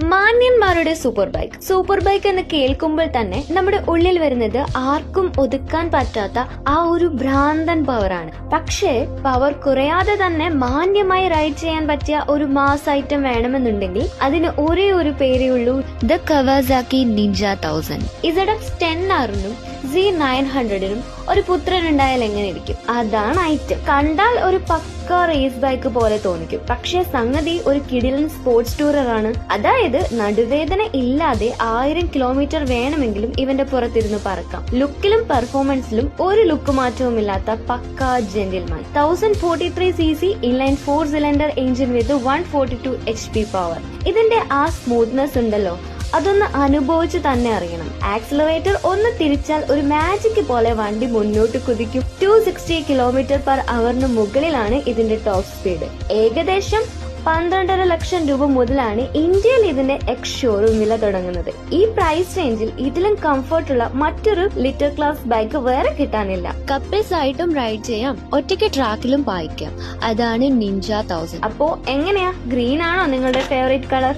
മാന്യന്മാരുടെ super bike എന്ന് കേൾക്കുമ്പോൾ തന്നെ നമ്മുടെ ഉള്ളിൽ വരുന്നത് ആർക്കും ഒതുക്കാൻ പറ്റാത്ത ആ ഒരു ഭ്രാന്തൻ പവറാണ്. പക്ഷേ പവർ കുറയാതെ തന്നെ മാന്യമായി റൈഡ് ചെയ്യാൻ പറ്റിയ ഒരു മാസ് ഐറ്റം വേണമെന്നുണ്ടെങ്കിൽ അതിന് ഒരേ ഒരു പേരേ ഉള്ളൂ, ദ കവാസാക്കി നിഞ്ച 1000. ZX-10R-നും Z900-നും ഒരു പുത്രൻ ഉണ്ടായാൽ എങ്ങനെ ഇരിക്കും? അതാണ് ഐറ്റം. കണ്ടാൽ ഒരു പക്ക റേസ് ബൈക്ക് പോലെ തോന്നിക്കും, പക്ഷേ സംഗതി ഒരു കിടിലൻ സ്പോർട്സ് ടൂറർ ആണ്. അതായത് നടുവേദന ഇല്ലാതെ 1000 കിലോമീറ്റർ വേണമെങ്കിലും ഇവന്റെ പുറത്തിരുന്ന് പറക്കാം. ലുക്കിലും പെർഫോമൻസിലും ഒരു ലുക്ക് മാറ്റവുമില്ലാത്ത പക്ക gentleman. 1043cc inline 4 cylinder engine with 142 HP power. ഇതിന്റെ ആ സ്മൂത്ത്നെസ് ഉണ്ടല്ലോ, അതൊന്ന് അനുഭവിച്ച് തന്നെ അറിയണം. ആക്സിലറേറ്റർ ഒന്ന് തിരിച്ചാൽ ഒരു മാജിക് പോലെ വണ്ടി മുന്നോട്ട് കുതിക്കും. 260 km/h മുകളിലാണ് ഇതിന്റെ ടോപ്പ് സ്പീഡ്. ഏകദേശം 12.5 ലക്ഷം രൂപ മുതലാണ് ഇന്ത്യയിൽ ഇതിന്റെ എക്സ് ഷോറൂം വില തുടങ്ങുന്നത്. ഈ പ്രൈസ് റേഞ്ചിൽ ഇതിലും കംഫർട്ടുള്ള മറ്റൊരു ലിറ്റർ ക്ലാസ് ബൈക്ക് വേറെ കിട്ടാനില്ല. കപ്പിൾസ് ആയിട്ടും റൈഡ് ചെയ്യാം, ഒറ്റയ്ക്ക് ട്രാക്കിലും പായിക്കാം. അതാണ് നിഞ്ച 1000. അപ്പോ എങ്ങനെയാ, ഗ്രീൻ ആണോ നിങ്ങളുടെ ഫേവറേറ്റ് കളർ?